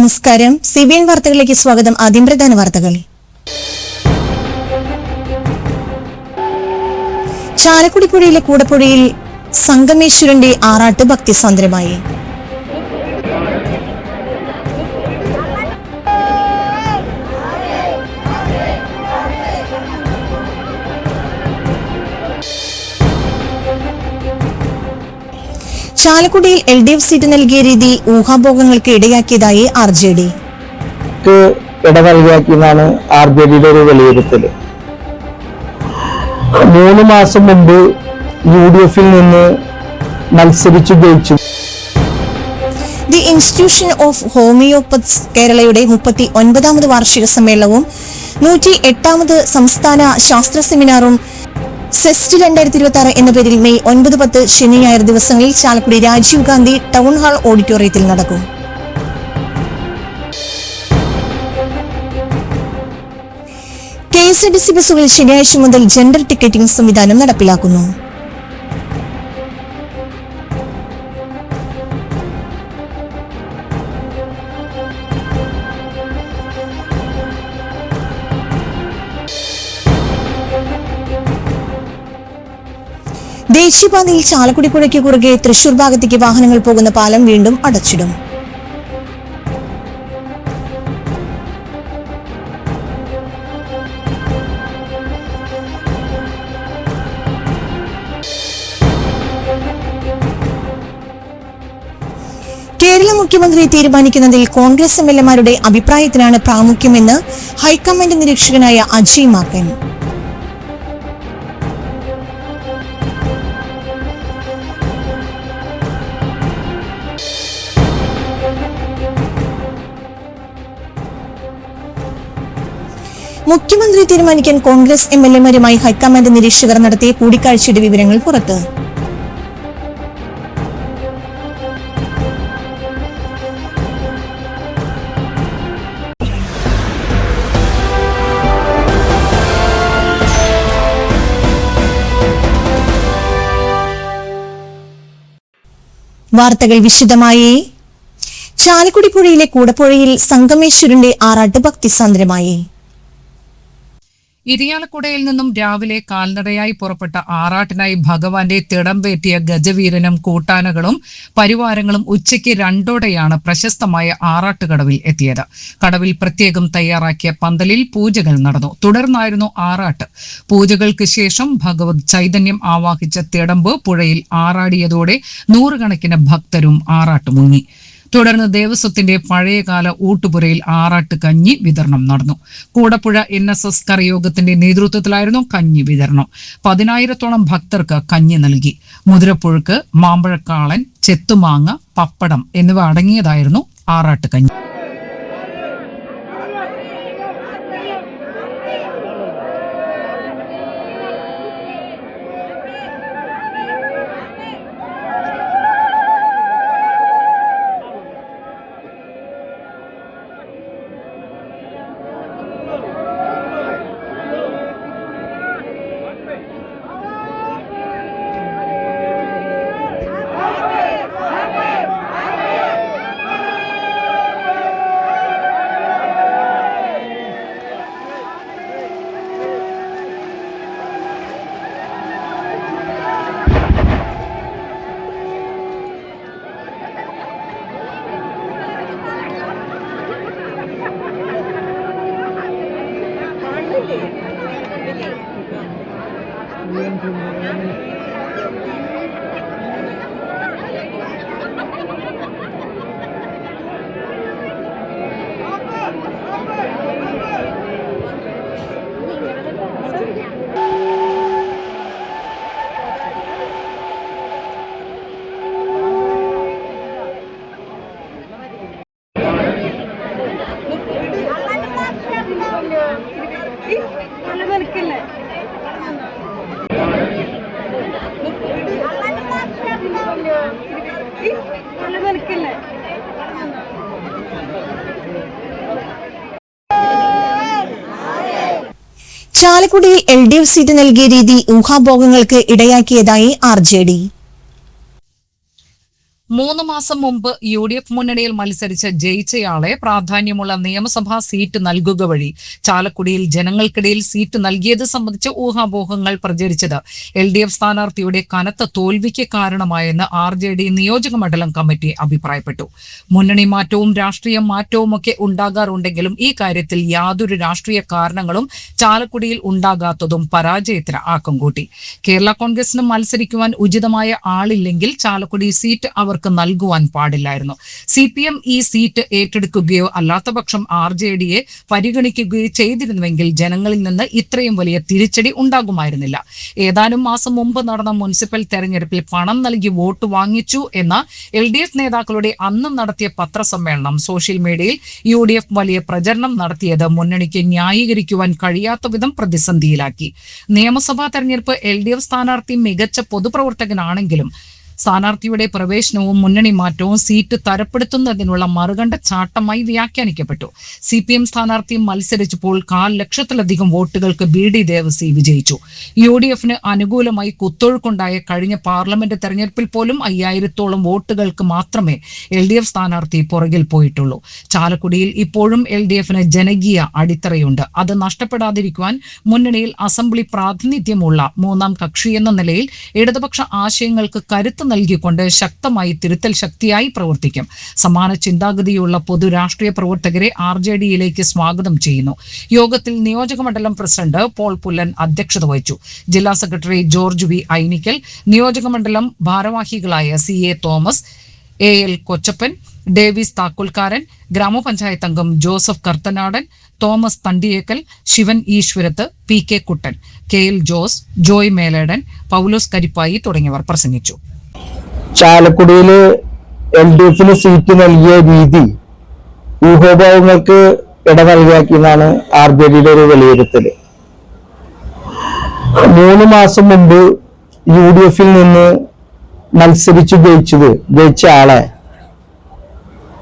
നമസ്കാരം. CBN വാർത്തകളിലേക്ക് സ്വാഗതം. ആദ്യം പ്രധാന വാർത്തകൾ. ചാലക്കുടി പുഴയിലെ കൂടപ്പുഴയിൽ സംഗമേശ്വരന്റെ ആറാട്ട് ഭക്തിസാന്ദ്രമായി. ചാലക്കുടിയിൽ LDF സീറ്റ് നൽകിയ രീതി ഊഹാഭോഗങ്ങൾക്ക് ഇടയാക്കിയതായി RJD. നൽകിയാക്കിയെന്നാണ് RJDയുടെ ഒരു വിലയിരുത്തൽ. 3 മാസം മുമ്പ് UDFിൽ നിന്ന് മത്സരിച്ചു ജയിച്ചു. ദി ഇൻസ്റ്റിറ്റ്യൂഷൻ ഓഫ് ഹോമിയോപ്പത്സ് കേരളയുടെ 39ാമത് വാർഷിക സമ്മേളനവും 108ാമത് സംസ്ഥാന ശാസ്ത്ര സെമിനാറും സെസ്റ്റ് 2026 എന്ന പേരിൽ മെയ് 9, 10 ശനി ഞായർ ദിവസങ്ങളിൽ ചാലക്കുടി രാജീവ് ഗാന്ധി ടൗൺ ഹാൾ ഓഡിറ്റോറിയത്തിൽ നടക്കും. KSRTC ബസ്സുകളിൽ ശനിയാഴ്ച മുതൽ ജെൻഡർ ടിക്കറ്റിംഗ് സംവിധാനം നടപ്പിലാക്കുന്നു. ദേശീയപാതയിൽ ചാലക്കുടി പുഴയ്ക്ക് കുറുകെ തൃശൂർ ഭാഗത്തേക്ക് വാഹനങ്ങൾ പോകുന്ന പാലം വീണ്ടും അടച്ചിടും. കേരള മുഖ്യമന്ത്രി തീരുമാനിക്കുന്നതിൽ കോൺഗ്രസ് MLA-മാരുടെ അഭിപ്രായത്തിനാണ് പ്രാമുഖ്യമെന്ന് ഹൈക്കമാൻഡ് നിരീക്ഷകനായ അജയ് മാക്കൻ. മുഖ്യമന്ത്രി തീരുമാനിക്കാൻ കോൺഗ്രസ് MLA-മാരുമായി ഹൈക്കമാൻഡ് നിരീക്ഷകർ നടത്തിയ കൂടിക്കാഴ്ചയുടെ വിവരങ്ങൾ പുറത്ത്. വാർത്തകൾ വിശദമായി. ചാലക്കുടി പുഴയിലെ കൂടപ്പുഴയിൽ സംഗമേശ്വരന്റെ ആറാട്ട് ഭക്തിസാന്ദ്രമായി. ഇരിയാലക്കുടയിൽ നിന്നും രാവിലെ കാൽനടയായി പുറപ്പെട്ട ആറാട്ടിനായി ഭഗവാന്റെ തിടംപേറ്റിയ ഗജവീരനും കൂട്ടാനകളും പരിവാരങ്ങളും ഉച്ചയ്ക്ക് 2ഓടെയാണ് പ്രശസ്തമായ ആറാട്ടുകടവിൽ എത്തിയത്. കടവിൽ പ്രത്യേകം തയ്യാറാക്കിയ പന്തലിൽ പൂജകൾ നടന്നു. തുടർന്നായിരുന്നു ആറാട്ട്. പൂജകൾക്ക് ശേഷം ഭഗവത് ചൈതന്യം ആവാഹിച്ച തിടമ്പ് പുഴയിൽ ആറാടിയതോടെ 100 കണക്കിന് ഭക്തരും ആറാട്ട് മുങ്ങി. തുടർന്ന് ദേവസ്വത്തിന്റെ പഴയകാല ഊട്ടുപുരയിൽ ആറാട്ട് കഞ്ഞി വിതരണം നടന്നു. കൂടപ്പുഴ NSS കരയോഗത്തിന്റെ നേതൃത്വത്തിലായിരുന്നു കഞ്ഞി വിതരണം. 10,000-ഓളം ഭക്തർക്ക് കഞ്ഞി നൽകി. മുതിരപ്പുഴുക്ക്, മാമ്പഴക്കാളൻ, ചെത്തുമാങ്ങ, പപ്പടം എന്നിവ അടങ്ങിയതായിരുന്നു ആറാട്ട് കഞ്ഞി. ചാലക്കുടിയിൽ LDF സീറ്റ് നൽകിയ രീതി ഊഹാഭോഗങ്ങൾക്ക് ഇടയാക്കിയതായി RJD. 3 മാസം മുമ്പ് UDF മുന്നണിയിൽ മത്സരിച്ച് ജയിച്ചയാളെ പ്രാധാന്യമുള്ള നിയമസഭാ സീറ്റ് നൽകുക വഴി ചാലക്കുടിയിൽ ജനങ്ങൾക്കിടയിൽ സീറ്റ് നൽകിയത് സംബന്ധിച്ച് ഊഹാപോഹങ്ങൾ പ്രചരിച്ചത് LDF സ്ഥാനാർത്ഥിയുടെ കനത്ത തോൽവിക്ക് കാരണമായെന്ന് RJD നിയോജക മണ്ഡലം കമ്മിറ്റി അഭിപ്രായപ്പെട്ടു. മുന്നണി മാറ്റവും രാഷ്ട്രീയ മാറ്റവുമൊക്കെ ഉണ്ടാകാറുണ്ടെങ്കിലും ഈ കാര്യത്തിൽ യാതൊരു രാഷ്ട്രീയ കാരണങ്ങളും ചാലക്കുടിയിൽ ഉണ്ടാകാത്തതും പരാജയത്തിന് ആക്കം കൂട്ടി. കേരള കോൺഗ്രസിന് മത്സരിക്കുവാൻ ഉചിതമായ ആളില്ലെങ്കിൽ ചാലക്കുടി സീറ്റ് അവർക്ക് നൽകുവാൻ പാടില്ലായിരുന്നു. CPM ഈ സീറ്റ് ഏറ്റെടുക്കുകയോ അല്ലാത്തപക്ഷം RJDയെ പരിഗണിക്കുകയോ ചെയ്തിരുന്നുവെങ്കിൽ ജനങ്ങളിൽ നിന്ന് ഇത്രയും വലിയ തിരിച്ചടി ഉണ്ടാകുമായിരുന്നില്ല. ഏതാനും മാസം മുമ്പ് നടന്ന മുനിസിപ്പൽ തെരഞ്ഞെടുപ്പിൽ പണം നൽകി വോട്ട് വാങ്ങിച്ചു എന്ന LDF നേതാക്കളുടെ അന്ന് നടത്തിയ പത്രസമ്മേളനം സോഷ്യൽ മീഡിയയിൽ UDF വലിയ പ്രചരണം നടത്തിയത് മുന്നണിക്ക് ന്യായീകരിക്കുവാൻ കഴിയാത്ത വിധം പ്രതിസന്ധിയിലാക്കി. നിയമസഭാ തെരഞ്ഞെടുപ്പ് LDF സ്ഥാനാർത്ഥി മികച്ച പൊതുപ്രവർത്തകനാണെങ്കിലും സ്ഥാനാർത്ഥിയുടെ പ്രവേശനവും മുന്നണി മാറ്റവും സീറ്റ് തരപ്പെടുത്തുന്നതിനുള്ള മറുകണ്ട ചാട്ടമായി വ്യാഖ്യാനിക്കപ്പെട്ടു. CPM സ്ഥാനാർത്ഥി മത്സരിച്ചപ്പോൾ 1,00,000-ലധികം വോട്ടുകൾക്ക് BD ദേവസി വിജയിച്ചു. UDFന് അനുകൂലമായി കുത്തൊഴുക്കുണ്ടായ കഴിഞ്ഞ പാർലമെന്റ് തെരഞ്ഞെടുപ്പിൽ പോലും 5,000-ഓളം വോട്ടുകൾക്ക് മാത്രമേ LDF സ്ഥാനാർത്ഥി പുറകിൽ പോയിട്ടുള്ളൂ. ചാലക്കുടിയിൽ ഇപ്പോഴും LDFന് ജനകീയ അടിത്തറയുണ്ട്. അത് നഷ്ടപ്പെടാതിരിക്കുവാൻ മുന്നണിയിൽ അസംബ്ലി പ്രാതിനിധ്യമുള്ള മൂന്നാം കക്ഷിയെന്ന നിലയിൽ ഇടതുപക്ഷ ആശയങ്ങൾക്ക് കരുത്ത് നൽകിക്കൊണ്ട് ശക്തമായി തിരുത്തൽ ശക്തിയായി പ്രവർത്തിക്കും. സമാന ചിന്താഗതിയുള്ള പൊതു രാഷ്ട്രീയ പ്രവർത്തകരെ RJDയിലേക്ക് സ്വാഗതം ചെയ്യുന്നു. യോഗത്തിൽ നിയോജകമണ്ഡലം പ്രസിഡന്റ് പോൾ പുല്ലൻ അധ്യക്ഷത വഹിച്ചു. ജില്ലാ സെക്രട്ടറി ജോർജ് V. ഐനിക്കൽ, നിയോജകമണ്ഡലം ഭാരവാഹികളായ CA തോമസ്, AL കൊച്ചപ്പൻ, ഡേവിസ് താക്കോൽക്കാരൻ, ഗ്രാമപഞ്ചായത്ത് അംഗം ജോസഫ് കർത്തനാടൻ, തോമസ് തണ്ടിയേക്കൽ, ശിവൻ ഈശ്വരത്ത്, PK കുട്ടൻ, KL ജോസ്, ജോയ് മേലേടൻ, പൗലോസ് കരിപ്പായി തുടങ്ങിയവർ പ്രസംഗിച്ചു. ചാലക്കുടിയില് LDFന് സീറ്റ് നൽകിയ രീതി ഊഹാപോഹങ്ങൾക്ക് ഇട നൽകിയാക്കിയെന്നാണ് RJDയുടെ ഒരു വിലയിരുത്തല്. 3 മാസം മുമ്പ് UDFൽ നിന്ന് മത്സരിച്ചു ജയിച്ച ആളെ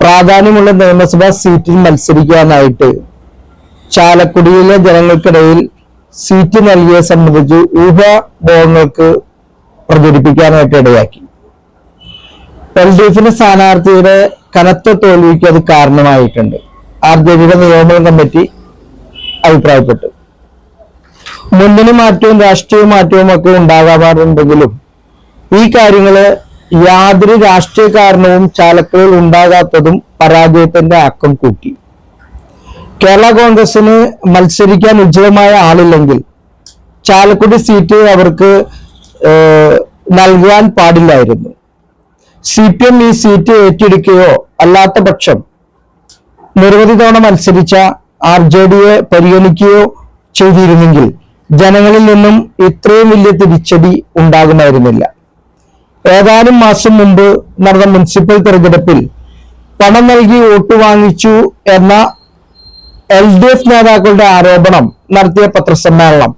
പ്രാധാന്യമുള്ള നിയമസഭാ സീറ്റിൽ മത്സരിക്കാനായിട്ട് ചാലക്കുടിയിലെ ജനങ്ങൾക്കിടയിൽ സീറ്റ് നൽകിയെ സംബന്ധിച്ച് ഊഹാപോഹങ്ങൾക്ക് പ്രചരിപ്പിക്കാനായിട്ട് ഇടയാക്കി. LDFന്റെ സ്ഥാനാർത്ഥിയുടെ കനത്ത തോൽവിക്ക് അത് കാരണമായിട്ടുണ്ട്. RJDയുടെ നിയമ കമ്മിറ്റി അഭിപ്രായപ്പെട്ടു. മുന്നണി മാറ്റവും രാഷ്ട്രീയ മാറ്റവും ഒക്കെ ഉണ്ടാകാറുണ്ടെങ്കിലും ഈ കാര്യങ്ങള് യാതൊരു രാഷ്ട്രീയ കാരണവും ചാലക്കുടിയിൽ ഉണ്ടാകാത്തതും പരാജയത്തിന്റെ ആക്കം കൂട്ടി. കേരള കോൺഗ്രസിന് മത്സരിക്കാൻ ഉചിതമായ ആളില്ലെങ്കിൽ ചാലക്കുടി സീറ്റ് അവർക്ക് നൽകുവാൻ പാടില്ലായിരുന്നു. CPM ഈ സീറ്റ് ഏറ്റെടുക്കുകയോ അല്ലാത്ത പക്ഷം നിരവധി തവണ മത്സരിച്ച RJDയെ പരിഗണിക്കുകയോ ചെയ്തിരുന്നെങ്കിൽ ജനങ്ങളിൽ നിന്നും ഇത്രയും വലിയ തിരിച്ചടി ഉണ്ടാകുമായിരുന്നില്ല. ഏതാനും മാസം മുമ്പ് നടന്ന മുനിസിപ്പൽ തെരഞ്ഞെടുപ്പിൽ പണം നൽകി വോട്ട് വാങ്ങിച്ചു എന്ന LDF നേതാക്കളുടെ ആരോപണം നടത്തിയ പത്രസമ്മേളനം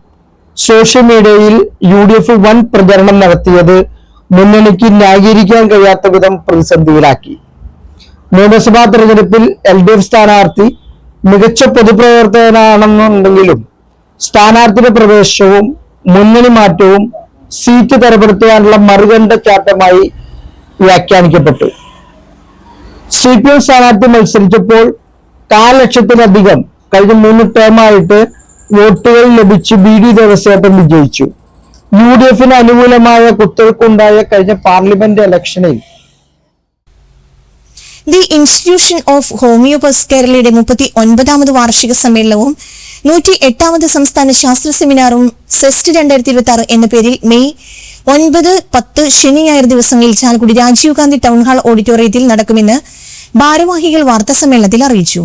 സോഷ്യൽ മീഡിയയിൽ UDF വൻ പ്രചരണം നടത്തിയത് മുന്നണിക്ക് ന്യായീകരിക്കാൻ കഴിയാത്ത വിധം പ്രതിസന്ധിയിലാക്കി. നിയമസഭാ തെരഞ്ഞെടുപ്പിൽ LDF സ്ഥാനാർത്ഥി മികച്ച പൊതുപ്രവർത്തകനാണെന്നുണ്ടെങ്കിലും സ്ഥാനാർത്ഥിയുടെ പ്രവേശനവും മുന്നണി മാറ്റവും സീറ്റ് തരപ്പെടുത്തുവാനുള്ള മറുകണ്ട ചാട്ടമായി വ്യാഖ്യാനിക്കപ്പെട്ടു. CPM സ്ഥാനാർത്ഥി മത്സരിച്ചപ്പോൾ 1,00,000-ലധികം കഴിഞ്ഞ 3 ടേമായിട്ട് വോട്ടുകൾ ലഭിച്ച് BD ദേവസ്വേട്ടൻ വിജയിച്ചു. UDFന് അനുകൂലമായ കുത്തൊഴുക്കുണ്ടായ കഴിഞ്ഞ പാർലമെന്റ് ഇലക്ഷനിൽ ദി ഇൻസ്റ്റിറ്റ്യൂഷൻ ഓഫ് ഹോമിയോപതി കേരളയുടെ 39ാമത് വാർഷിക സമ്മേളനവും 108ാമത് സംസ്ഥാന ശാസ്ത്ര സെമിനാറും സെസ്റ്റ് 2026 എന്ന പേരിൽ മെയ് 9, 10 ശനി ഞായർ ദിവസങ്ങളിൽ ചാലക്കുടി രാജീവ് ഗാന്ധി ടൗൺഹാൾ ഓഡിറ്റോറിയത്തിൽ നടക്കുമെന്ന് ഭാരവാഹികൾ വാർത്താസമ്മേളനത്തിൽ അറിയിച്ചു.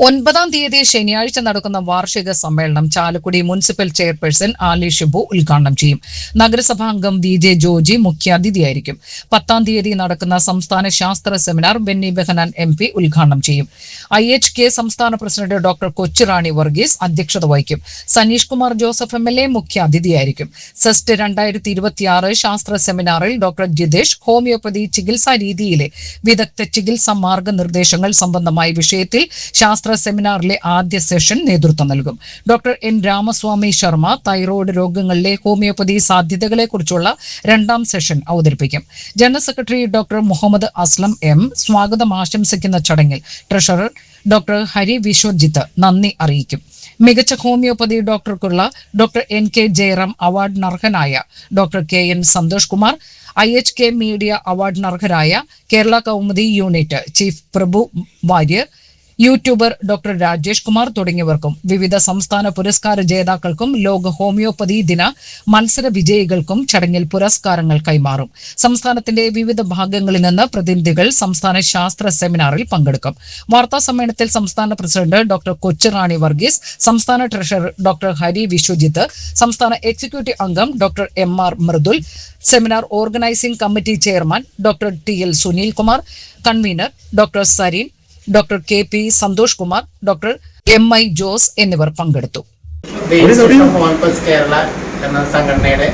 9-ാം തീയതി ശനിയാഴ്ച നടക്കുന്ന വാർഷിക സമ്മേളനം ചാലക്കുടി മുനിസിപ്പൽ ചെയർപേഴ്സൺ ആലി ഷിബു ഉദ്ഘാടനം ചെയ്യും. നഗരസഭാ അംഗം VJ ജോജി മുഖ്യാതിഥിയായിരിക്കും. 10-ാം തീയതി നടക്കുന്ന സംസ്ഥാന ശാസ്ത്ര സെമിനാർ ബെന്നി ബെഹനാൻ MP ഉദ്ഘാടനം ചെയ്യും. IHK സംസ്ഥാന പ്രസിഡന്റ് ഡോക്ടർ കൊച്ചുറാണി വർഗീസ് അധ്യക്ഷത വഹിക്കും. സനീഷ് കുമാർ ജോസഫ് MLA മുഖ്യാതിഥിയായിരിക്കും. സെസ്റ്റ് 2026 ശാസ്ത്ര സെമിനാറിൽ ഡോക്ടർ ജിതേഷ് ഹോമിയോപ്പതി ചികിത്സാ രീതിയിലെ വിദഗ്ധ ചികിത്സാ മാർഗനിർദ്ദേശങ്ങൾ സംബന്ധമായ വിഷയത്തിൽ ശാസ്ത്ര ശാസ്ത്ര സെമിനാറിലെ ആദ്യ സെഷൻ നേതൃത്വം നൽകും. Doctor N Ramaswamy Sharma thyroid രോഗങ്ങളിലെ ഹോമിയോപ്പതി സാധ്യതകളെക്കുറിച്ചുള്ള രണ്ടാം സെഷൻ അവതരിപ്പിക്കും. General secretary doctor Muhammad Aslam M സ്വാഗതം ആശംസിക്കുന്ന ചടങ്ങിൽ ട്രഷറർ ഡോക്ടർ ഹരി വിശ്വജിത്ത് നന്ദി അറിയിക്കും. മികച്ച ഹോമിയോപ്പതി ഡോക്ടർക്കുള്ള ഡോക്ടർ എൻ കെ ജയറാം അവാർഡിനർഹനായ doctor K N Santhosh Kumar, IHK media അവാർഡിനർഹരായ Kerala Kaumudi unit chief Prabhu Warrier, YouTuber doctor Rajesh Kumar തുടങ്ങിയവർക്കും വിവിധ സംസ്ഥാന പുരസ്കാര ജേതാക്കൾക്കും ലോക ഹോമിയോപ്പതി ദിന മത്സര വിജയികൾക്കും ചടങ്ങിൽ പുരസ്കാരങ്ങൾ കൈമാറും. സംസ്ഥാനത്തിന്റെ വിവിധ ഭാഗങ്ങളിൽ നിന്ന് പ്രതിനിധികൾ സംസ്ഥാന ശാസ്ത്ര സെമിനാറിൽ പങ്കെടുക്കും. വാർത്താ സമ്മേളനത്തിൽ സംസ്ഥാന പ്രസിഡന്റ് ഡോക്ടർ കൊച്ചുറാണി വർഗീസ്, സംസ്ഥാന ട്രഷറർ ഡോക്ടർ ഹരി വിശ്വജിത്ത്, സംസ്ഥാന എക്സിക്യൂട്ടീവ് അംഗം doctor MR Mridul, seminar organising committee chairman doctor TL Sunil Kumar, convener doctor Sareen, doctor KP Santhosh Kumar, doctor MI Jose എന്നിവർ പങ്കെടുത്തു. കേരള എന്ന സംഘടനയുടെ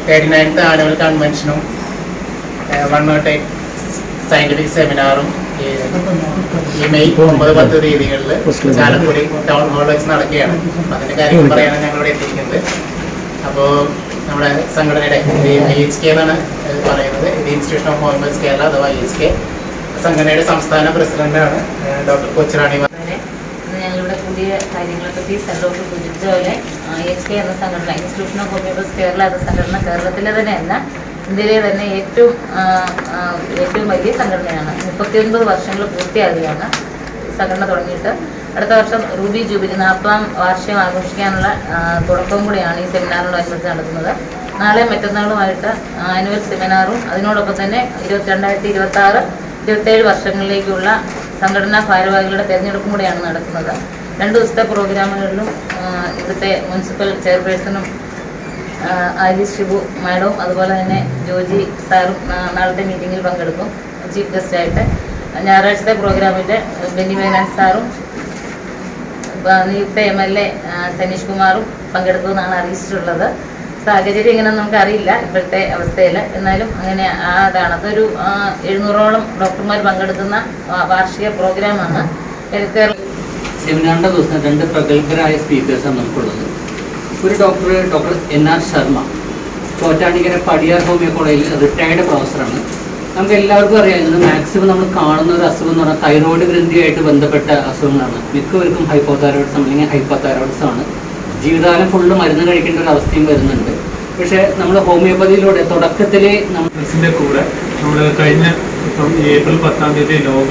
39th ആനുവൽ കൺവെൻഷനും 108 സയന്റിഫിക് സെമിനാറും ഈ മെയ് 9-10 തീയതികളിൽ ചാലക്കുടി ടൗൺ ഹാളിൽ വെച്ച് നടക്കുകയാണ്. അതിന്റെ കാര്യങ്ങൾ പറയാനാണ് ഞങ്ങളിവിടെ എത്തിയിരിക്കുന്നത്. അപ്പോൾ നമ്മുടെ സംഘടനയുടെ IHK എന്നാണ് പറയുന്നത്, ഇൻസ്റ്റിറ്റ്യൂഷൻ ഓഫ് ഹോമിയോപ്പതി കേരള അഥവാ IHK സംഘടനയുടെ സംസ്ഥാന പ്രസിഡന്റാണ് ഡോക്ടർ കൊച്ചുറാണി. ഞങ്ങളുടെ പുതിയ കാര്യങ്ങളെപ്പറ്റി ഡോക്ടർ സൂചിപ്പിച്ച പോലെ IHK എന്ന സംഘടന, ഇൻസ്റ്റിറ്റ്യൂഷൻ ഓഫ് ഹോമിയോപ്പതി കേരള എന്ന സംഘടന കേരളത്തിലെ തന്നെ അല്ല, ഇന്ത്യയിലെ തന്നെ ഏറ്റവും വലിയ സംഘടനയാണ്. 39 വർഷങ്ങൾ പൂർത്തിയാകുകയാണ് സംഘടന തുടങ്ങിയിട്ട്. അടുത്ത വർഷം റൂബി ജൂബിലി 40ാം വാർഷികം ആഘോഷിക്കാനുള്ള തുടക്കവും കൂടിയാണ് ഈ സെമിനാറിനോടനുബന്ധിച്ച് നടത്തുന്നത്. നാളെ മറ്റന്നാളുമായിട്ട് ആനുവൽ സെമിനാറും അതിനോടൊപ്പം തന്നെ 2026-27 വർഷങ്ങളിലേക്കുള്ള സംഘടനാ ഭാരവാഹികളുടെ തെരഞ്ഞെടുപ്പും കൂടിയാണ് നടക്കുന്നത്. 2 ദിവസത്തെ പ്രോഗ്രാമുകളിലും ഇവിടുത്തെ മുനിസിപ്പൽ ചെയർപേഴ്സണും ആലിസ് ഷിബു മാഡവും അതുപോലെ തന്നെ ജോജി സാറും നാളത്തെ മീറ്റിങ്ങിൽ പങ്കെടുക്കും ചീഫ് ഗസ്റ്റായിട്ട്. ഞായറാഴ്ചത്തെ പ്രോഗ്രാമിൽ ബെന്നി വേനാൻ സാറും നിയുക്ത MLA സനീഷ് കുമാറും പങ്കെടുക്കുമെന്നാണ് അറിയിച്ചിട്ടുള്ളത്. സാഹചര്യം ഇങ്ങനെ നമുക്കറിയില്ല ഇപ്പോഴത്തെ അവസ്ഥയിൽ, എന്നാലും അങ്ങനെ അതാണ്. അതൊരു 700ഓളം ഡോക്ടർമാർ പങ്കെടുക്കുന്ന വാർഷിക പ്രോഗ്രാമാണ്. സെമിനാറിൻ്റെ ദിവസം 2 പ്രഗത്ഭരായ സ്പീക്കേഴ്സാണ് നമുക്കുള്ളത്. ഒരു doctor NR Sharma, Chottanikkara Padiyar homeo കോളേജിൽ റിട്ടയർഡ് പ്രൊഫസറാണ്. നമുക്ക് എല്ലാവർക്കും അറിയാം, ഇത് മാക്സിമം നമ്മൾ കാണുന്ന ഒരു അസുഖം എന്ന് പറഞ്ഞാൽ തൈറോയ്ഡ് ഗ്രന്ഥിയായിട്ട് ബന്ധപ്പെട്ട അസുഖങ്ങളാണ്. മിക്കവർക്കും ഹൈപ്പോതൈറോയിഡ്സം അല്ലെങ്കിൽ ഹൈപ്പോതൈറോയിഡ്സം ആണ്. ജീവിതകാലം ഫുള്ള് മരുന്ന് കഴിക്കേണ്ട ഒരു അവസ്ഥയും വരുന്നുണ്ട്. പക്ഷേ നമ്മൾ ഹോമിയോപ്പതിയിലൂടെ തുടക്കത്തിലെ നമ്മുടെ കൂടെ നമ്മൾ കഴിഞ്ഞ ഏപ്രിൽ 10-ാം തീയതി ലോക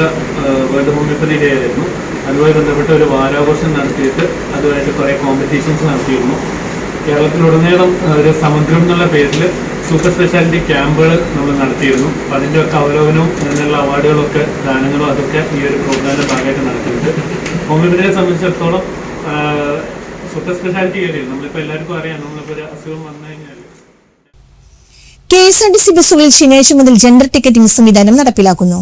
വേൾഡ് ഹോമിയോപ്പതി ഡേ ആയിരുന്നു. അതുമായി ബന്ധപ്പെട്ട് ഒരു വാരാഘോഷം നടത്തിയിട്ട് അതുമായിട്ട് കുറേ കോമ്പറ്റീഷൻസ് നടത്തിയിരുന്നു. കേരളത്തിലുടനീളം ഒരു സമുദ്രം എന്നുള്ള പേരിൽ സൂപ്പർ സ്പെഷ്യാലിറ്റി ക്യാമ്പുകൾ നമ്മൾ നടത്തിയിരുന്നു. അപ്പോൾ അതിൻ്റെയൊക്കെ അവലോകനവും അതിനുള്ള അവാർഡുകളൊക്കെ ദാനങ്ങളും അതൊക്കെ ഈ ഒരു പ്രോഗ്രാമിൻ്റെ ഭാഗമായിട്ട് നടത്തിയിട്ടുണ്ട്. ഹോമിയോപ്പതിയെ സംബന്ധിച്ചിടത്തോളം സൂപ്പർ സ്പെഷ്യാലിറ്റി ഏരിയയിൽ നമ്മളിപ്പോൾ എല്ലാവർക്കും അറിയാം, നമ്മളിപ്പോൾ ഒരു അസുഖം വന്നു കഴിഞ്ഞാൽ KSRTC ബസ്സുകളിൽ ശനിയാഴ്ച മുതൽ ജെൻഡർ ടിക്കറ്റിംഗ് സംവിധാനം നടപ്പിലാക്കുന്നു.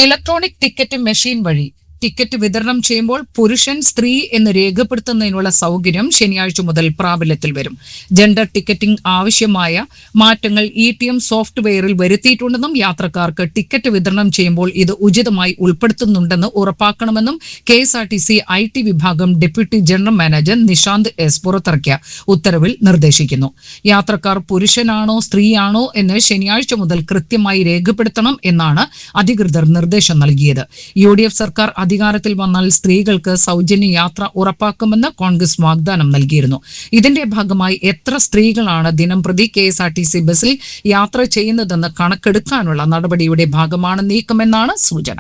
ഇലക്ട്രോണിക് ടിക്കറ്റ് മെഷീൻ വഴി ടിക്കറ്റ് വിതരണം ചെയ്യുമ്പോൾ പുരുഷൻ സ്ത്രീ എന്ന് രേഖപ്പെടുത്തുന്നതിനുള്ള സൗകര്യം ശനിയാഴ്ച മുതൽ പ്രാബല്യത്തിൽ വരും. ജെൻഡർ ടിക്കറ്റിംഗ് ആവശ്യമായ മാറ്റങ്ങൾ ETM സോഫ്റ്റ്വെയറിൽ വരുത്തിയിട്ടുണ്ടെന്നും യാത്രക്കാർക്ക് ടിക്കറ്റ് വിതരണം ചെയ്യുമ്പോൾ ഇത് ഉചിതമായി ഉൾപ്പെടുത്തുന്നുണ്ടെന്ന് ഉറപ്പാക്കണമെന്നും KSRTC IT വിഭാഗം deputy general manager Nishanth S പുറത്തിറക്കിയ ഉത്തരവിൽ നിർദ്ദേശിക്കുന്നു. യാത്രക്കാർ പുരുഷനാണോ സ്ത്രീയാണോ എന്ന് ശനിയാഴ്ച മുതൽ കൃത്യമായി രേഖപ്പെടുത്തണം എന്നാണ് അധികൃതർ നിർദ്ദേശം നൽകിയത്. UDF സർക്കാർ അധികാരത്തിൽ വന്നാൽ സ്ത്രീകൾക്ക് സൗജന്യ യാത്ര ഉറപ്പാക്കുമെന്ന് കോൺഗ്രസ് വാഗ്ദാനം നൽകിയിരുന്നു. ഇതിന്റെ ഭാഗമായി എത്ര സ്ത്രീകളാണ് ദിനംപ്രതി KSRTC ബസ്സിൽ യാത്ര ചെയ്യുന്നതെന്ന് കണക്കെടുക്കാനുള്ള നടപടിയുടെ ഭാഗമാണ് നീക്കമെന്നാണ് സൂചന.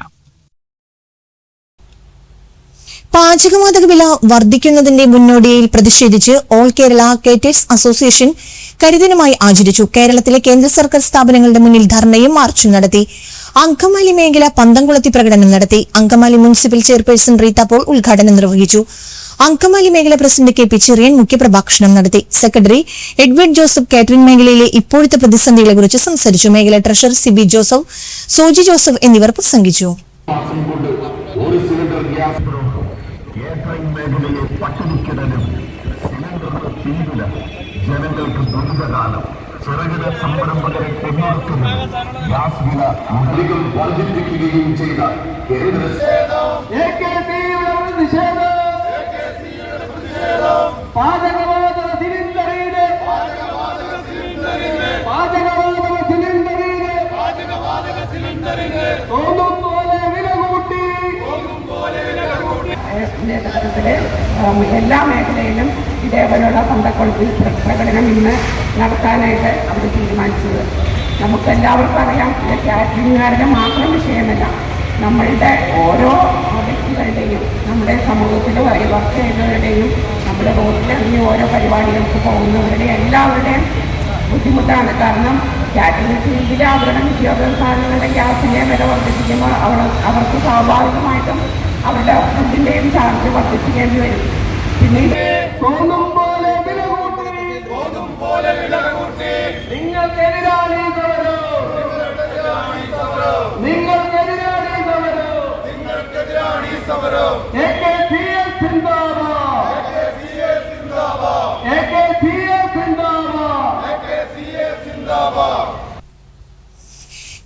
പാചകവാതക വില വർദ്ധിക്കുന്നതിന്റെ മുന്നോടിയിൽ പ്രതിഷേധിച്ച് ഓൾ കേരള കേറ്റേഴ്സ് അസോസിയേഷൻ കരിദിനമായി ആചരിച്ചു. കേരളത്തിലെ കേന്ദ്ര സർക്കാർ സ്ഥാപനങ്ങളുടെ മുന്നിൽ ധർണയും മാർച്ചും നടത്തി. അങ്കമാലി മേഖല പന്തംകുളത്തി പ്രകടനം നടത്തി. അങ്കമാലി മുനിസിപ്പൽ ചെയർപേഴ്സൺ റീത്ത പോൾ ഉദ്ഘാടനം നിർവഹിച്ചു. അങ്കമാലി മേഖല പ്രസിഡന്റ് KP ചെറിയൻ മുഖ്യപ്രഭാഷണം നടത്തി. സെക്രട്ടറി എഡ്വേർഡ് ജോസഫ് കാറ്ററിംഗ് മേഖലയിലെ ഇപ്പോഴത്തെ പ്രതിസന്ധികളെക്കുറിച്ച് സംസാരിച്ചു. മേഖല ട്രഷറർ CB ജോസഫ്, സോജി ജോസഫ് എന്നിവർ പ്രസംഗിച്ചു. ജനങ്ങൾക്ക് ദുരിതകാലം ചെറുകിട സംരംഭകരെ പിന്തുണയ്ക്കുന്നു. ഗ്യാസ് വില അധികം വർദ്ധിപ്പിക്കുകയും ചെയ്ത കേന്ദ്ര എല്ലാ മേഖലയിലും ഇതേപോലെയുള്ള പന്തക്കൊളുത്തി പ്രകടനം ഇന്ന് നടത്താനായിട്ട് അവർ തീരുമാനിച്ചത്. നമുക്കെല്ലാവർക്കും അറിയാം, ഇത് കാറ്ററിംഗുകാരുടെ മാത്രം വിഷയമല്ല. നമ്മളുടെ ഓരോ വ്യക്തികളുടെയും, നമ്മുടെ സമൂഹത്തിൽ വർക്ക് ചെയ്യുന്നവരുടെയും, നമ്മുടെ റോഡിലിറങ്ങി ഓരോ പരിപാടികൾക്ക് പോകുന്നവരുടെ എല്ലാവരുടെയും ബുദ്ധിമുട്ടാണ്. കാരണം കാറ്ററിംഗ് ഫീൽഡിലെ അവരുടെ നിത്യോപയോഗ സാധനങ്ങളുടെ ഗ്യാസിൻ്റെ വില വർദ്ധിപ്പിക്കുമ്പോൾ അവർക്ക് സ്വാഭാവികമായിട്ടും അവരുടെ ഫുഡിൻ്റെയും ചാർജ് വർദ്ധിപ്പിക്കേണ്ടി വരും. പിന്നീട്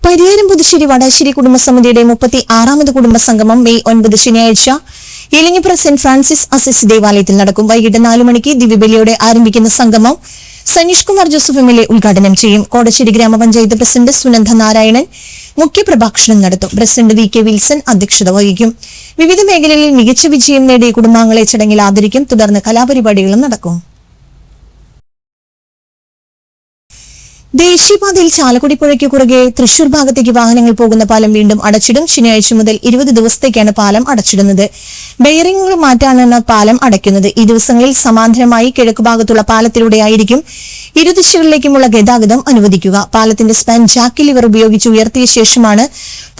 പരിയാരം പുതുശ്ശേരി വടാശ്ശേരി കുടുംബസമിതിയുടെ 36ാമത് കുടുംബസംഗമം മെയ് 9 ശനിയാഴ്ച ഇലഞ്ഞിപ്പുറ സെന്റ് ഫ്രാൻസിസ് അസിസി ദേവാലയത്തിൽ നടക്കും. വൈകിട്ട് 4 മണിക്ക് ദിവ്യബലിയോടെ ആരംഭിക്കുന്ന സംഗമം സനീഷ് കുമാർ ജോസഫ് MLA ഉദ്ഘാടനം ചെയ്യും. കോടശ്ശേരി ഗ്രാമപഞ്ചായത്ത് പ്രസിഡന്റ് സുനന്ദ നാരായണൻ മുഖ്യപ്രഭാഷണം നടത്തും. പ്രസിഡന്റ് VK വിൽസൺ അധ്യക്ഷത വഹിക്കും. വിവിധ മേഖലകളിൽ മികച്ച വിജയം നേടിയ കുടുംബാംഗങ്ങളെ ചടങ്ങിൽ ആദരിക്കും. തുടർന്ന് കലാപരിപാടികളും നടക്കും. ദേശീയപാതയിൽ ചാലക്കുടി പുഴയ്ക്ക് കുറുകെ തൃശൂർ ഭാഗത്തേക്ക് വാഹനങ്ങൾ പോകുന്ന പാലം വീണ്ടും അടച്ചിടും. ശനിയാഴ്ച മുതൽ 20 ദിവസത്തേക്കാണ് പാലം അടച്ചിടുന്നത്. ബെയറിംഗുകൾ മാറ്റാനാണ് പാലം അടയ്ക്കുന്നത്. ഈ ദിവസങ്ങളിൽ സമാന്തരമായി കിഴക്കുഭാഗത്തുള്ള പാലത്തിലൂടെയായിരിക്കും ഇരുദിശകളിലേക്കുമുള്ള ഗതാഗതം അനുവദിക്കുക. പാലത്തിന്റെ സ്പാൻ ജാക്കി ലിവർ ഉപയോഗിച്ച് ഉയർത്തിയ ശേഷമാണ്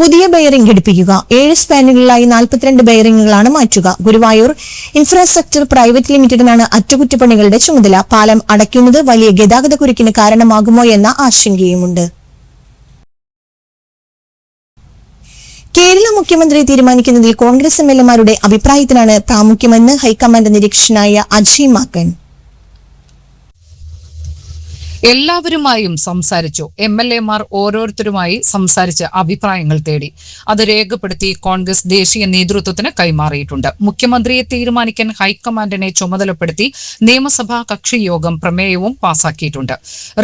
പുതിയ ബെയറിംഗ് ഘടിപ്പിക്കുക. 7 സ്പാനുകളിലായി 42 ബെയറിംഗുകളാണ് മാറ്റുക. ഗുരുവായൂർ ഇൻഫ്രാസ്ട്രക്ചർ പ്രൈവറ്റ് ലിമിറ്റഡിനാണ് അറ്റകുറ്റപ്പണികളുടെ ചുമതല. പാലം അടയ്ക്കുന്നത് വലിയ ഗതാഗത കുരുക്കിന് കാരണമാകുമോ എന്ന ആശങ്കയുമുണ്ട്. കേരള മുഖ്യമന്ത്രി തീരുമാനിക്കുന്നതിൽ കോൺഗ്രസ് MLAമാരുടെ അഭിപ്രായത്തിനാണ് പ്രാമുഖ്യമെന്ന് ഹൈക്കമാൻഡ് നിരീക്ഷകനായ അജയ് മാക്കൻ. എല്ലാവരുമായും സംസാരിച്ചു. MLAമാർ ഓരോരുത്തരുമായി സംസാരിച്ച് അഭിപ്രായങ്ങൾ തേടി. അത് രേഖപ്പെടുത്തി കോൺഗ്രസ് ദേശീയ നേതൃത്വത്തിന് കൈമാറിയിട്ടുണ്ട്. മുഖ്യമന്ത്രിയെ തീരുമാനിക്കാൻ ഹൈക്കമാൻഡിനെ ചുമതലപ്പെടുത്തി നിയമസഭാ കക്ഷി യോഗം പ്രമേയവും പാസാക്കിയിട്ടുണ്ട്.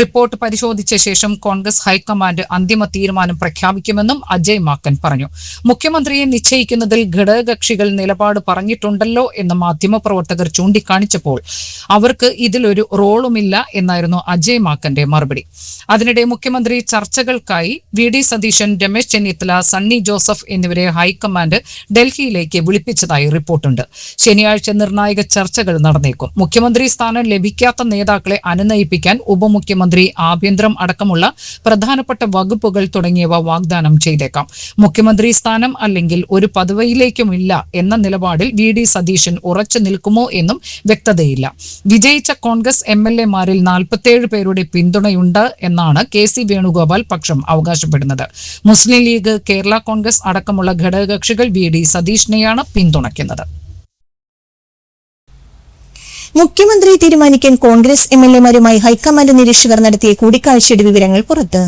റിപ്പോർട്ട് പരിശോധിച്ച ശേഷം കോൺഗ്രസ് ഹൈക്കമാൻഡ് അന്തിമ തീരുമാനം പ്രഖ്യാപിക്കുമെന്നും അജയ് മാക്കൻ പറഞ്ഞു. മുഖ്യമന്ത്രിയെ നിശ്ചയിക്കുന്നതിൽ ഘടകകക്ഷികൾ നിലപാട് പറഞ്ഞിട്ടുണ്ടല്ലോ എന്ന് മാധ്യമപ്രവർത്തകർ ചൂണ്ടിക്കാണിച്ചപ്പോൾ അവർക്ക് ഇതിലൊരു റോളുമില്ല എന്നായിരുന്നു അജയ് മാക്കന്റെ മറുപടി. അതിനിടെ മുഖ്യമന്ത്രി ചർച്ചകൾക്കായി VD സതീശൻ, രമേശ് ചെന്നിത്തല, സണ്ണി ജോസഫ് എന്നിവരെ ഹൈക്കമാൻഡ് ഡൽഹിയിലേക്ക് വിളിപ്പിച്ചതായി റിപ്പോർട്ടുണ്ട്. ശനിയാഴ്ച നിർണായക ചർച്ചകൾ നടന്നേക്കും. മുഖ്യമന്ത്രി സ്ഥാനം ലഭിക്കാത്ത നേതാക്കളെ അനുനയിപ്പിക്കാൻ ഉപമുഖ്യമന്ത്രി, ആഭ്യന്തരം അടക്കമുള്ള പ്രധാനപ്പെട്ട വകുപ്പുകൾ തുടങ്ങിയവ വാഗ്ദാനം ചെയ്തേക്കാം. മുഖ്യമന്ത്രി സ്ഥാനം അല്ലെങ്കിൽ ഒരു പദവിയിലേക്കുമില്ല എന്ന നിലപാടിൽ VD സതീശൻ ഉറച്ചു നിൽക്കുമോ എന്നും വ്യക്തതയില്ല. വിജയിച്ച കോൺഗ്രസ് MLAമാരിൽ 47 പേരുടെ പിന്തുണയുണ്ട് എന്നാണ് KC വേണുഗോപാൽ പക്ഷം അവകാശപ്പെടുന്നത്. മുസ്ലിം ലീഗ്, കേരള കോൺഗ്രസ് അടക്കമുള്ള ഘടകകക്ഷികൾ VD സതീഷിനെയാണ് പിന്തുണയ്ക്കുന്നത്. മുഖ്യമന്ത്രി തീരുമാനിക്കാൻ കോൺഗ്രസ് MLAമാരുമായി ഹൈക്കമാൻഡ് നിരീക്ഷകർ നടത്തിയ കൂടിക്കാഴ്ചയുടെ വിവരങ്ങൾ പുറത്ത്.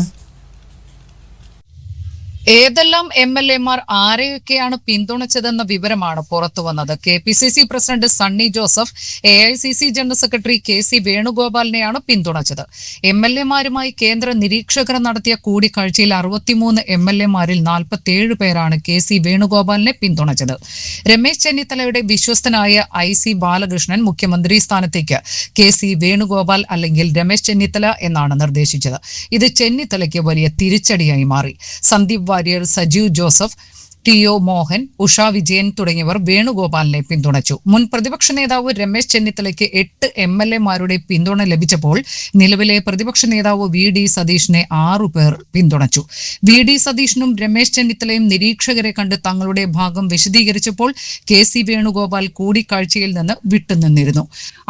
ഏതെല്ലാം MLAമാർ ആരെയൊക്കെയാണ് പിന്തുണച്ചതെന്ന വിവരമാണ് പുറത്തുവന്നത്. KPCC president Sunny Joseph AICC general secretary KC വേണുഗോപാലിനെയാണ് പിന്തുണച്ചത്. MLAമാരുമായി കേന്ദ്ര നിരീക്ഷകർ നടത്തിയ കൂടിക്കാഴ്ചയിൽ 63 MLAമാരിൽ 47 പേരാണ് KC വേണുഗോപാലിനെ പിന്തുണച്ചത്. രമേശ് ചെന്നിത്തലയുടെ വിശ്വസ്തനായ IC ബാലകൃഷ്ണൻ മുഖ്യമന്ത്രി സ്ഥാനത്തേക്ക് KC വേണുഗോപാൽ അല്ലെങ്കിൽ രമേശ് ചെന്നിത്തല എന്നാണ് നിർദ്ദേശിച്ചത്. ഇത് ചെന്നിത്തലയ്ക്ക് വലിയ തിരിച്ചടിയായി മാറി. സന്ദീപ് വാര്യർ, സജീവ് ജോസഫ്, TO മോഹൻ, ഉഷ വിജയൻ തുടങ്ങിയവർ വേണുഗോപാലിനെ പിന്തുണച്ചു. മുൻ പ്രതിപക്ഷ നേതാവ് രമേശ് ചെന്നിത്തലയ്ക്ക് 8 MLAമാരുടെ പിന്തുണ ലഭിച്ചപ്പോൾ നിലവിലെ പ്രതിപക്ഷ നേതാവ് VD സതീഷിനെ 6 പേർ പിന്തുണച്ചു. VD സതീഷിനും രമേശ് ചെന്നിത്തലയും നിരീക്ഷകരെ കണ്ട് തങ്ങളുടെ ഭാഗം വിശദീകരിച്ചപ്പോൾ KC വേണുഗോപാൽ കൂടിക്കാഴ്ചയിൽ നിന്ന് വിട്ടുനിന്നിരുന്നു.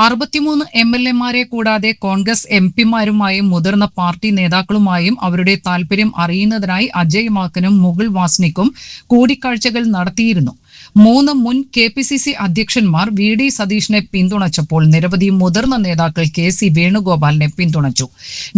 63 MLAമാരെ കൂടാതെ കോൺഗ്രസ് MPമാരുമായും മുതിർന്ന പാർട്ടി നേതാക്കളുമായും അവരുടെ താൽപര്യം അറിയുന്നതിനായി അജയ് മാക്കനും മുകുൾ വാസ്നിക്കും കൂടിക്കാഴ്ചകൾ നടത്തിയിരുന്നു. 3 മുൻ KPCC അധ്യക്ഷന്മാർ VD സതീഷിനെ പിന്തുണച്ചപ്പോൾ നിരവധി മുതിർന്ന നേതാക്കൾ KC വേണുഗോപാലിനെ പിന്തുണച്ചു.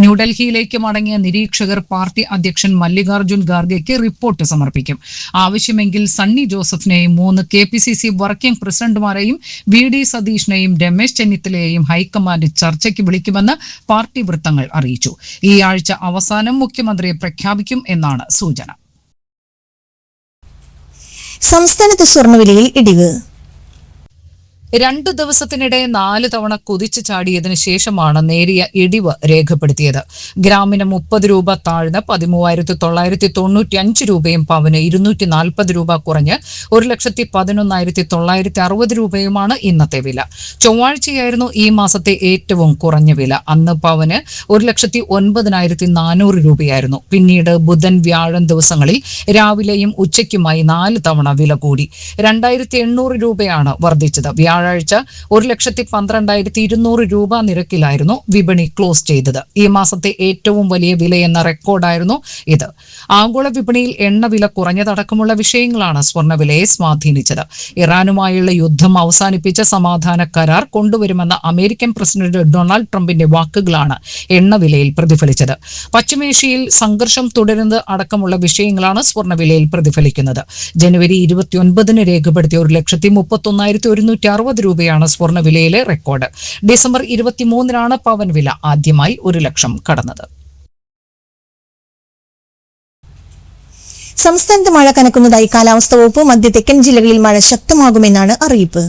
ന്യൂഡൽഹിയിലേക്ക് മടങ്ങിയ നിരീക്ഷകർ പാർട്ടി അധ്യക്ഷൻ മല്ലികാർജുൻ ഖാർഗെയ്ക്ക് റിപ്പോർട്ട് സമർപ്പിക്കും. ആവശ്യമെങ്കിൽ സണ്ണി ജോസഫിനെയും 3 KPCC വർക്കിംഗ് പ്രസിഡന്റുമാരെയും VD സതീഷിനെയും രമേശ് ചെന്നിത്തലയെയും ഹൈക്കമാൻഡ് ചർച്ചയ്ക്ക് വിളിക്കുമെന്ന് പാർട്ടി വൃത്തങ്ങൾ അറിയിച്ചു. ഈ ആഴ്ച അവസാനം മുഖ്യമന്ത്രിയെ പ്രഖ്യാപിക്കും എന്നാണ് സൂചന. സംസ്ഥാനത്ത് സ്വർണ്ണവിലയിൽ ഇടിവ്. 2 ദിവസത്തിനിടെ 4 തവണ കുതിച്ചു ചാടിയതിനു ശേഷമാണ് നേരിയ ഇടിവ് രേഖപ്പെടുത്തിയത്. ഗ്രാമിന് 30 രൂപ താഴ്ന്ന് 13,995 രൂപയും പവന് 240 രൂപ കുറഞ്ഞ് 1,11,960 രൂപയുമാണ് ഇന്നത്തെ വില. ചൊവ്വാഴ്ചയായിരുന്നു ഈ മാസത്തെ ഏറ്റവും കുറഞ്ഞ വില. അന്ന് പവന് 1,09,400 രൂപയായിരുന്നു. പിന്നീട് ബുധൻ, വ്യാഴം ദിവസങ്ങളിൽ രാവിലെയും ഉച്ചയ്ക്കുമായി 4 തവണ വില കൂടി. 2,800 രൂപയാണ് വർദ്ധിച്ചത്. വ്യാഴാഴ്ച 1,12,200 രൂപ നിരക്കിലായിരുന്നു വിപണി ക്ലോസ് ചെയ്തത്. ഈ മാസത്തെ ഏറ്റവും വലിയ വിലയെന്ന റെക്കോർഡായിരുന്നു ഇത്. ആഗോള വിപണിയിൽ എണ്ണവില കുറഞ്ഞതടക്കമുള്ള വിഷയങ്ങളാണ് സ്വർണ്ണവിലയെ സ്വാധീനിച്ചത്. ഇറാനുമായുള്ള യുദ്ധം അവസാനിപ്പിച്ച സമാധാന കരാർ കൊണ്ടുവരുമെന്ന അമേരിക്കൻ പ്രസിഡന്റ് ഡൊണാൾഡ് ട്രംപിന്റെ വാക്കുകളാണ് എണ്ണവിലയിൽ പ്രതിഫലിച്ചത്. പശ്ചിമേഷ്യയിൽ സംഘർഷം തുടരുന്നത് അടക്കമുള്ള വിഷയങ്ങളാണ് സ്വർണ്ണവിലയിൽ പ്രതിഫലിക്കുന്നത്. ജനുവരി 29 രേഖപ്പെടുത്തിയ 1,31,160 രൂപയാണ് സ്വർണ്ണവിലയിലെ റെക്കോർഡ്. ഡിസംബർ 23 പവൻ വില ആദ്യമായി 1 ലക്ഷം കടന്നത്. സംസ്ഥാനത്ത് മഴ കനക്കുന്നതായി കാലാവസ്ഥാ വകുപ്പ്. മധ്യ തെക്കൻ ജില്ലകളിൽ മഴ ശക്തമാകുമെന്നാണ് അറിയിപ്പ്.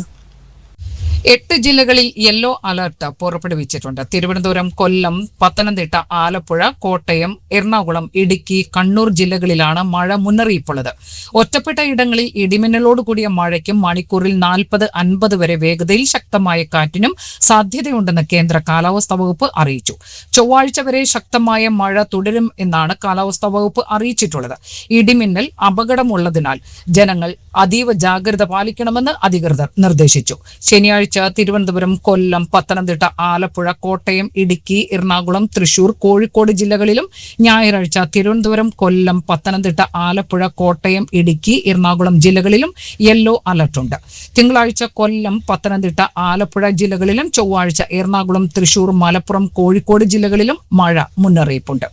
8 ജില്ലകളിൽ യെല്ലോ അലർട്ട് പുറപ്പെടുവിച്ചിട്ടുണ്ട്. തിരുവനന്തപുരം, കൊല്ലം, പത്തനംതിട്ട, ആലപ്പുഴ, കോട്ടയം, എറണാകുളം, ഇടുക്കി, കണ്ണൂർ ജില്ലകളിലാണ് മഴ മുന്നറിയിപ്പുള്ളത്. ഒറ്റപ്പെട്ട ഇടങ്ങളിൽ ഇടിമിന്നലോട് കൂടിയ മഴയ്ക്കും മണിക്കൂറിൽ 40-50 വരെ വേഗതയിൽ ശക്തമായ കാറ്റിനും സാധ്യതയുണ്ടെന്ന് കേന്ദ്ര കാലാവസ്ഥാ വകുപ്പ് അറിയിച്ചു. ചൊവ്വാഴ്ച വരെ ശക്തമായ മഴ തുടരും എന്നാണ് കാലാവസ്ഥാ വകുപ്പ് അറിയിച്ചിട്ടുള്ളത്. ഇടിമിന്നൽ അപകടമുള്ളതിനാൽ ജനങ്ങൾ അതീവ ജാഗ്രത പാലിക്കണമെന്ന് അധികൃതർ നിർദ്ദേശിച്ചു. ശനിയാഴ്ച തിരുവനന്തപുരം, കൊല്ലം, പത്തനംതിട്ട, ആലപ്പുഴ, കോട്ടയം, ഇടുക്കി, എറണാകുളം, തൃശൂർ, കോഴിക്കോട് ജില്ലകളിലും ഞായറാഴ്ച തിരുവനന്തപുരം, കൊല്ലം, പത്തനംതിട്ട, ആലപ്പുഴ, കോട്ടയം, ഇടുക്കി, എറണാകുളം ജില്ലകളിലും യെല്ലോ അലർട്ടുണ്ട്. തിങ്കളാഴ്ച കൊല്ലം, പത്തനംതിട്ട, ആലപ്പുഴ ജില്ലകളിലും ചൊവ്വാഴ്ച എറണാകുളം, തൃശൂർ, മലപ്പുറം, കോഴിക്കോട് ജില്ലകളിലും മഴ മുന്നറിയിപ്പുണ്ട്.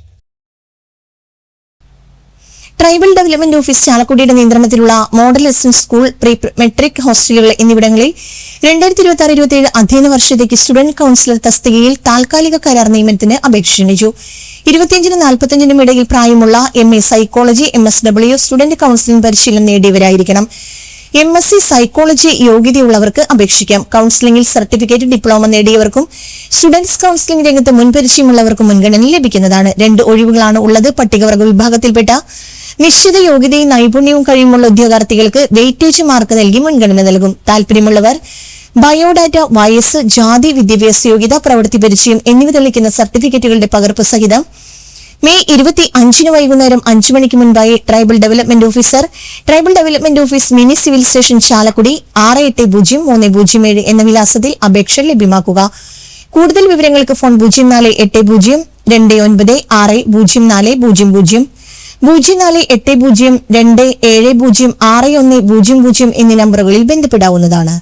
ട്രൈബൽ ഡെവലപ്മെന്റ് ഓഫീസ് ചാലക്കുടിയുടെ നിയന്ത്രണത്തിലുള്ള model SN school, pre matric ഹോസ്റ്റലുകൾ എന്നിവിടങ്ങളിൽ 2026-27 അധ്യയന വർഷത്തേക്ക് സ്റ്റുഡന്റ് കൌൺസിലർ തസ്തികയിൽ താൽക്കാലിക കരാർ നിയമനത്തിന് അപേക്ഷ ക്ഷണിച്ചു. 25-45 ഇടയിൽ പ്രായമുള്ള MA psychology, MSW student counselling പരിശീലനം നേടിയവരായിരിക്കണം. MSc സൈക്കോളജി യോഗ്യതയുള്ളവർക്ക് അപേക്ഷിക്കാം. കൌൺസിലിംഗിൽ സർട്ടിഫിക്കറ്റ്, ഡിപ്ലോമ നേടിയവർക്കും സ്റ്റുഡന്റ്സ് കൌൺസിലിംഗ് രംഗത്ത് മുൻപരിചയമുള്ളവർക്കും മുൻഗണന ലഭിക്കുന്നതാണ്. 2 ഒഴിവുകളാണ് ഉള്ളത്. പട്ടികവർഗ വിഭാഗത്തിൽപ്പെട്ട നിശ്ചിത യോഗ്യതയും നൈപുണ്യവും കഴിയുമുള്ള ഉദ്യോഗാർത്ഥികൾക്ക് വെയിറ്റേജ് മാർക്ക് നൽകി മുൻഗണന നൽകും. താൽപര്യമുള്ളവർ ബയോഡാറ്റ, വയസ്സ്, ജാതി, വിദ്യാഭ്യാസ യോഗ്യത, പ്രവൃത്തി പരിചയം എന്നിവ തെളിയിക്കുന്ന സർട്ടിഫിക്കറ്റുകളുടെ പകർപ്പ് സഹിതം മെയ് 25 വൈകുന്നേരം 5 മണിക്ക് മുൻപായി tribal development office mini civil station Chalakudy 680307 എന്ന വിലാസത്തിൽ അപേക്ഷ ലഭ്യമാക്കുക. കൂടുതൽ വിവരങ്ങൾക്ക് ഫോൺ 048029600400 048027061000 എന്നീ നമ്പറുകളിൽ ബന്ധപ്പെടാവുന്നതാണ്.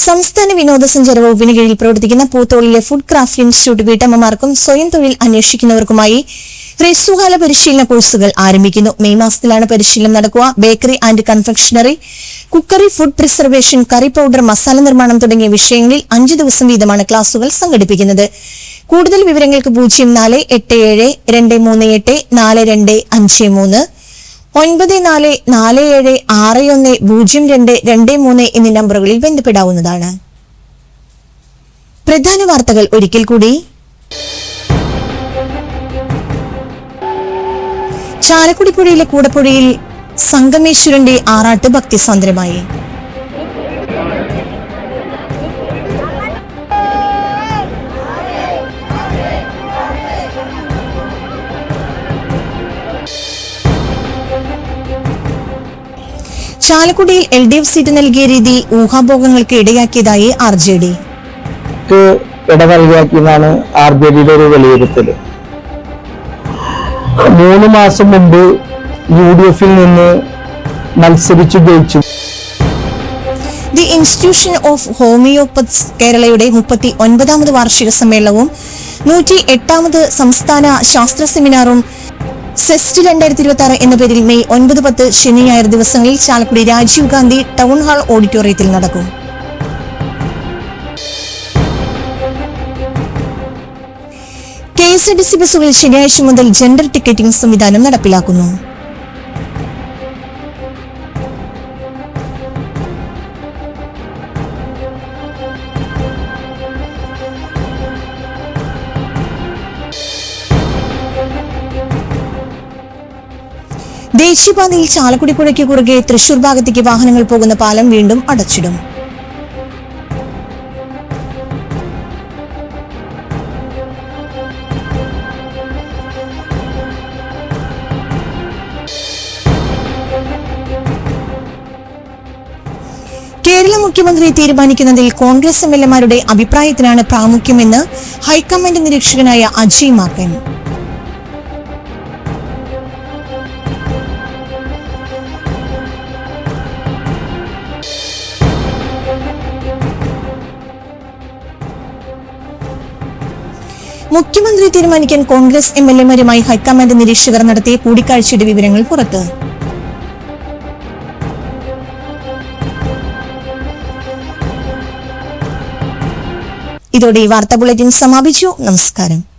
സംസ്ഥാന വിനോദസഞ്ചാര വകുപ്പിന് കീഴിൽ പ്രവർത്തിക്കുന്ന പൂത്തോളിലെ ഫുഡ് ക്രാഫ്റ്റ് ഇൻസ്റ്റിറ്റ്യൂട്ട് വീട്ടമ്മമാർക്കും സ്വയം തൊഴിൽ അന്വേഷിക്കുന്നവർക്കുമായി ഹ്രസ്വകാല പരിശീലന കോഴ്സുകൾ ആരംഭിക്കുന്നു. മെയ് മാസത്തിലാണ് പരിശീലനം നടക്കുക. Bakery and confectionery, cookery, food preservation, curry powder, masala നിർമ്മാണം തുടങ്ങിയ വിഷയങ്ങളിൽ 5 ദിവസം വീതമാണ് ക്ലാസുകൾ സംഘടിപ്പിക്കുന്നത്. കൂടുതൽ വിവരങ്ങൾക്ക് 048723845253 9447610223 എന്നീ നമ്പറുകളിൽ ബന്ധപ്പെടാവുന്നതാണ്. പ്രധാന വാർത്തകൾ ഒരിക്കൽ കൂടി. ചാലക്കുടി പുഴയിലെ കൂടപ്പുഴയിൽ സംഗമേശ്വരന്റെ ആറാട്ട് ഭക്തിസാന്ദ്രമായി. ചാലക്കുടിയിൽ LDF സീറ്റ് നൽകിയ രീതി ഊഹാഭോഗങ്ങൾക്ക് ഇടയാക്കിയതായി RJD. ഇടനൽകിയെന്നാണ് RJDയുടെ ഒരു വിലയിരുത്തൽ. 3 മാസം മുമ്പ് UDF നിന്ന് മത്സരിച്ചു ജയിച്ചു. ദി ഇൻസ്റ്റിറ്റ്യൂഷൻ ഓഫ് ഹോമിയോപ്പത്സ് കേരളയുടെ 39ാമത് വാർഷിക സമ്മേളനവും 108ാമത് സംസ്ഥാന ശാസ്ത്ര സെമിനാറും സെസ്റ്റ് 2026 എന്ന പേരിൽ മെയ് 9, 10 ശനി ഞായർ ദിവസങ്ങളിൽ ചാലക്കുടി രാജീവ് ഗാന്ധി ടൗൺ ഹാൾ ഓഡിറ്റോറിയത്തിൽ നടക്കും. KSRTC ബസ്സുകളിൽ ശനിയാഴ്ച മുതൽ ജെൻഡർ ടിക്കറ്റിംഗ് സംവിധാനം നടപ്പിലാക്കുന്നു. ദേശീയപാതയിൽ ചാലക്കുടി പുഴയ്ക്ക് കുറുകെ തൃശൂർ ഭാഗത്തേക്ക് വാഹനങ്ങൾ പോകുന്ന പാലം വീണ്ടും അടച്ചിടും. കേരള മുഖ്യമന്ത്രി തീരുമാനിക്കുന്നതിൽ കോൺഗ്രസ് MLA-മാരുടെ അഭിപ്രായത്തിനാണ് പ്രാമുഖ്യമെന്ന് ഹൈക്കമാൻഡ് നിരീക്ഷകനായ അജയ് മാക്കൻ. മുഖ്യമന്ത്രി തീരുമാനിക്കാൻ കോൺഗ്രസ് MLA-മാരുമായി ഹൈക്കമാൻഡ് നിരീക്ഷകർ നടത്തിയ കൂടിക്കാഴ്ചയുടെ വിവരങ്ങൾ പുറത്ത്. ഇതോടെ ഈ വാർത്താ ബുള്ളറ്റിൻ സമാപിച്ചു. നമസ്കാരം.